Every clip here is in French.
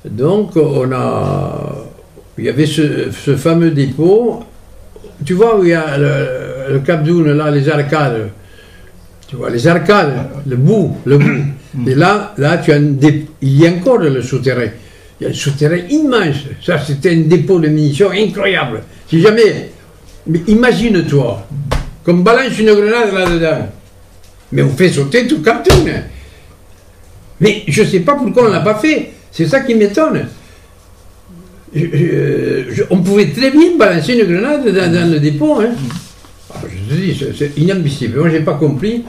Donc, il y avait ce fameux dépôt. Tu vois où il y a le Cap d'Oune, là, les arcades. Tu vois, les arcades, le bout. Et là tu as il y a encore le souterrain. Il y a un souterrain immense. Ça, c'était un dépôt de munitions incroyable. Si jamais... Mais imagine-toi, qu'on balance une grenade là-dedans. Mais on fait sauter tout Cap d'Oune. Mais je ne sais pas pourquoi on ne l'a pas fait. C'est ça qui m'étonne. On pouvait très bien balancer une grenade dans le dépôt. Hein. Alors, je te dis, c'est inadmissible. Moi, je n'ai pas compris.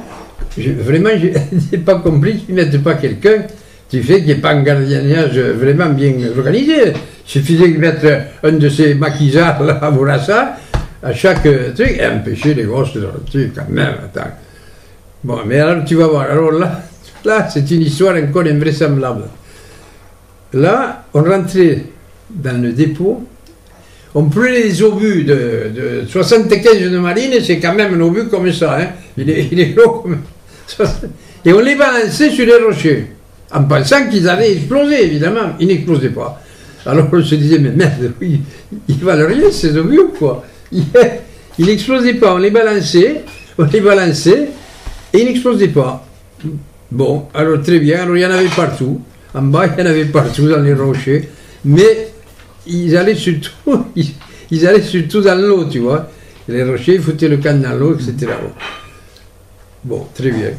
Vraiment, je n'ai pas compris qu'ils ne mettent pas quelqu'un qui fait qu'il n'y ait pas un gardiennage vraiment bien organisé. Il suffisait de mettre un de ces maquisards là, à Bourassa, à chaque truc, et empêcher les gosses de rentrer quand même. Attends. Bon, mais alors tu vas voir. Alors là c'est une histoire encore invraisemblable. Là, on rentrait dans le dépôt, on prenait des obus de 75 de marine, c'est quand même un obus comme ça, hein. Il est gros comme ça. Et on les balançait sur les rochers, en pensant qu'ils allaient exploser, évidemment. Ils n'explosaient pas. Alors on se disait, mais merde, ils valent rien ces obus ou quoi? Ils n'explosaient pas, on les balançait, et ils n'explosaient pas. Bon, alors très bien, alors il y en avait partout. En bas, il y en avait partout dans les rochers, mais ils allaient surtout dans l'eau, tu vois. Les rochers, ils foutaient le camp dans l'eau, etc. Bon, très bien.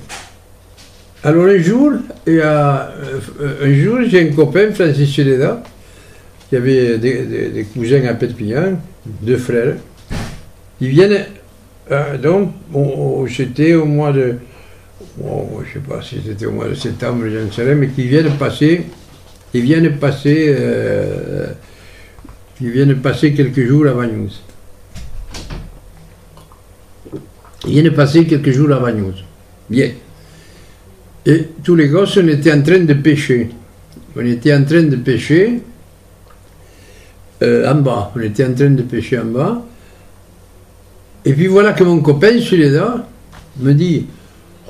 Alors un jour, j'ai un copain, Francis Cheleda, qui avait des cousins à Perpignan, 2 frères. Ils viennent, donc, c'était au mois de... Bon, je ne sais pas si c'était au mois de septembre, je ne sais rien, mais qui viennent passer quelques jours à Vagnouz. Bien. Et tous les gosses, on était en train de pêcher. En bas. Et puis voilà que mon copain, celui-là, me dit...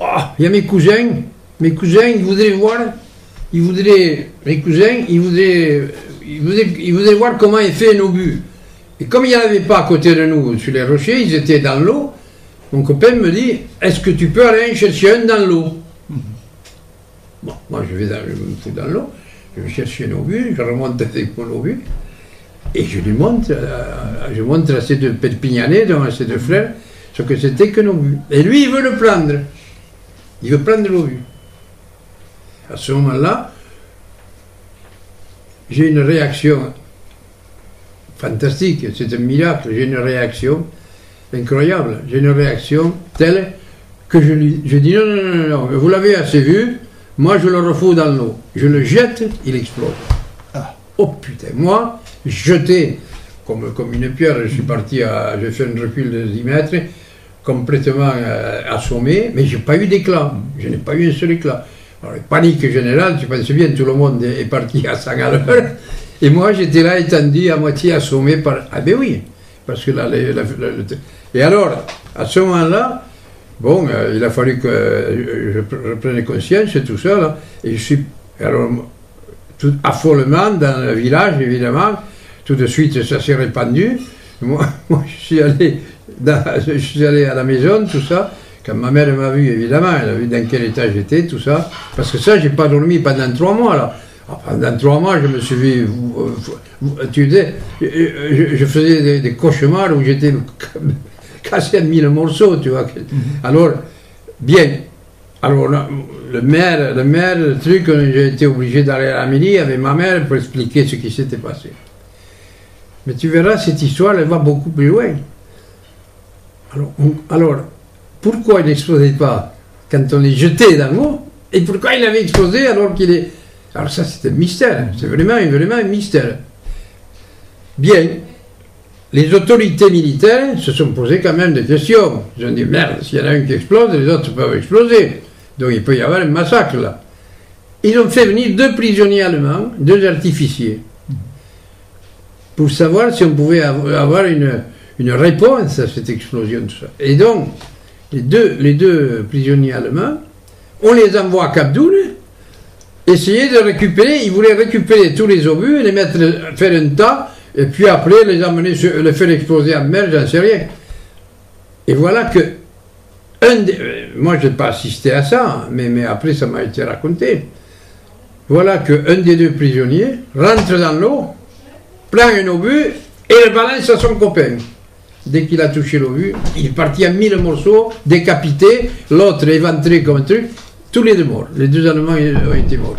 Oh, il y a mes cousins, ils voudraient voir, ils voudraient voir comment est fait un obus. Et comme il n'y en avait pas à côté de nous, sur les rochers, ils étaient dans l'eau, mon copain me dit, est-ce que tu peux aller en chercher un dans l'eau? Bon, moi je me fous dans l'eau, je vais chercher un obus, je remonte avec mon obus, et je montre à ces 2 Perpignanais, donc à ces 2 frères, ce que c'était qu'un obus. Et lui, il veut le prendre. Il veut prendre l'obus. À ce moment-là, j'ai une réaction fantastique, c'est un miracle, j'ai une réaction incroyable, j'ai une réaction telle que je dis non, vous l'avez assez vu, moi je le refous dans l'eau, je le jette, il explose. Ah. Oh putain, moi, jeté comme une pierre, j'ai fait un recul de 10 mètres, complètement assommé, mais je n'ai pas eu d'éclat, je n'ai pas eu un seul éclat. Alors, panique générale, tu penses bien, tout le monde est parti à 100 à l'heure, et moi j'étais là étendu, à moitié assommé par... Ah ben oui, parce que là... Et alors, à ce moment-là, bon, il a fallu que je prenne conscience et tout ça, là, et je suis... Alors, tout affolement dans le village, évidemment, tout de suite ça s'est répandu, moi je suis allé à la maison, tout ça. Quand ma mère m'a vu, évidemment, elle a vu dans quel état j'étais, tout ça. Parce que ça, j'ai pas dormi pendant 3 mois, là. Alors, pendant 3 mois, je me suis vu... tu sais, je faisais des cauchemars où j'étais cassé en 1000 morceaux, tu vois. Alors, bien. Alors, le truc, j'ai été obligé d'aller à la mairie avec ma mère pour expliquer ce qui s'était passé. Mais tu verras, cette histoire, elle va beaucoup plus loin. Alors, pourquoi il n'explosait pas quand on est jeté dans l'eau, et pourquoi il avait explosé alors qu'il est... Alors ça, c'est un mystère, c'est vraiment un mystère. Bien, les autorités militaires se sont posées quand même des questions. Ils ont dit, merde, s'il y en a un qui explose, les autres peuvent exploser. Donc il peut y avoir un massacre là. Ils ont fait venir 2 prisonniers allemands, 2 artificiers, pour savoir si on pouvait avoir une réponse à cette explosion, tout ça. Et donc, les deux prisonniers allemands, on les envoie à Cap d'Oune, essayer de récupérer, ils voulaient récupérer tous les obus, les mettre, faire un tas, et puis après les amener, les faire exploser en mer, j'en sais rien. Et voilà que, moi je n'ai pas assisté à ça, mais après ça m'a été raconté. Voilà qu'un des deux prisonniers rentre dans l'eau, prend un obus et le balance à son copain. Dès qu'il a touché l'obus, il est parti en 1000 morceaux, décapité, l'autre éventré comme un truc, tous les deux morts. Les deux Allemands ont été morts.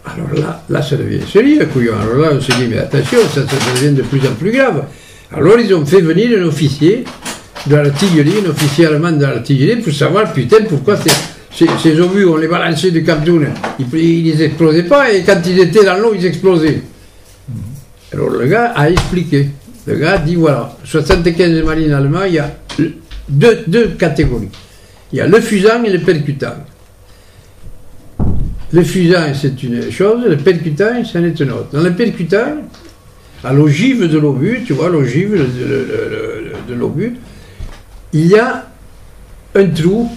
Alors là ça devient sérieux, couillon. Alors là, on s'est dit, mais attention, ça devient de plus en plus grave. Alors ils ont fait venir un officier de l'artillerie, un officier allemand de l'artillerie, pour savoir, putain, pourquoi ces obus, on les balançait de Cap Tourne, ils n'explosaient pas, et quand ils étaient dans l'eau, ils explosaient. Alors le gars a expliqué. Le gars dit, voilà, 75 marines allemands, il y a deux catégories. Il y a le fusant et le percutant. Le fusant, c'est une chose, le percutant, c'en est une autre. Dans le percutant, à l'ogive de l'obus, tu vois, l'ogive de l'obus, il y a un trou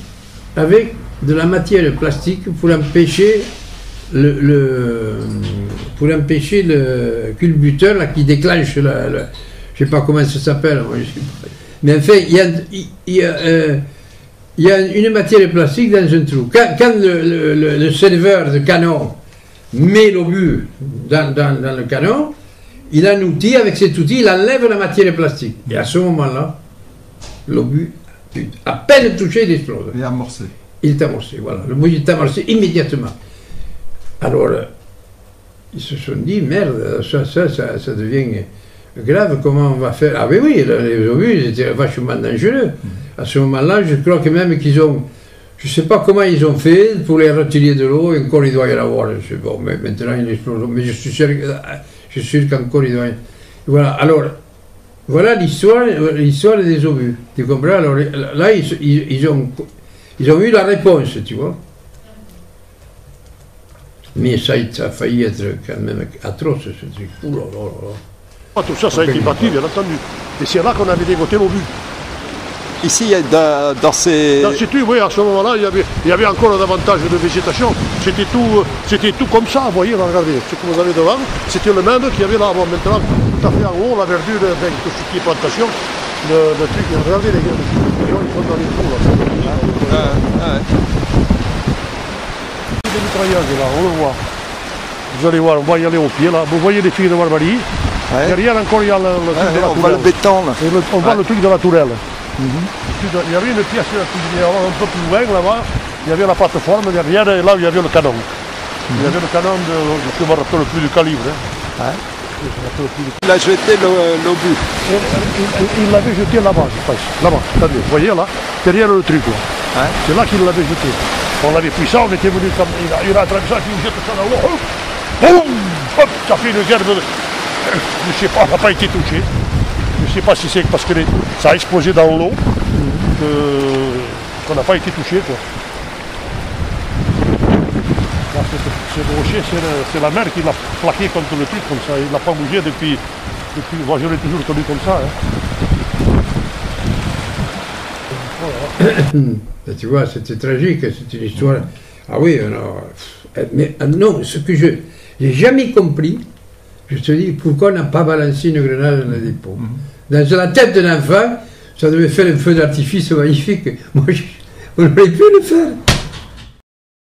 avec de la matière plastique pour empêcher le culbuteur là, qui déclenche je ne sais pas comment ça s'appelle, mais en fait il y a une matière plastique dans un trou. Quand le serveur de canon met l'obus dans le canon, il a un outil, avec cet outil il enlève la matière plastique, et à ce moment là l'obus, à peine touché, il explose. Il est amorcé. Il est amorcé, voilà. Le obus est amorcé immédiatement. Alors, ils se sont dit, merde, ça devient grave, comment on va faire? Ah oui, les obus, ils étaient vachement dangereux. À ce moment-là, je crois que même qu'ils ont, je ne sais pas comment ils ont fait pour les retirer de l'eau, et encore il doit y en avoir, je sais pas, mais maintenant il explose, mais je suis sûr qu'encore il doit y en avoir. Voilà, alors, voilà l'histoire des obus, tu comprends? Alors là, ils ont eu la réponse, tu vois. Mais ça a failli être quand même atroce, ce truc. Oh là là là. Tout ça, ça a été battu, bien entendu. Et c'est là qu'on avait dégoté l'obus. Ici, dans ces... Dans ces trucs, oui, à ce moment-là, il y avait encore davantage de végétation. C'était tout comme ça, vous voyez, regardez, ce que vous avez devant, c'était le même qu'il y avait là. Bon, maintenant, tout à fait en haut, la verdure, avec tout ce qui est plantation, le truc, regardez les gens, ils sont dans les trous, là. Des mitrailleuses, là, on le voit. Vous allez voir, on va y aller au pied, là. Vous voyez les filles de Barbarie. Ouais. Derrière encore, il y a le truc de la tourelle. On voit le béton, là. Et on voit le truc de la tourelle. Il y avait une pièce un peu plus loin, là-bas. Il y avait la plateforme derrière, et là, il y avait le canon. Il y avait le canon je ne me rappelle plus du calibre. Hein. Il a jeté l'obus. Il l'avait jeté là-bas, je pense. Là-bas, attendez, vous voyez, là, derrière le truc, là. C'est là qu'il l'avait jeté. On l'avait pris ça, on était venu comme. Il a attrapé ça, il jette ça dans l'eau. Boum! Hop! Ça fait une guerre de. Je ne sais pas, ça n'a pas été touché. Je ne sais pas si c'est parce que ça a explosé dans l'eau qu'on n'a pas été touché, quoi. Ce rocher, c'est la mer qui l'a plaqué contre le truc comme ça. Il n'a pas bougé depuis. Moi, je l'ai toujours connu comme ça. Hein. Tu vois, c'était tragique, c'est une histoire. Ah oui, alors, mais non, ce que je n'ai jamais compris, je te dis, pourquoi on n'a pas balancé une grenade dans le dépôt? Dans la tête d'un enfant, ça devait faire un feu d'artifice magnifique. Moi, on aurait pu le faire.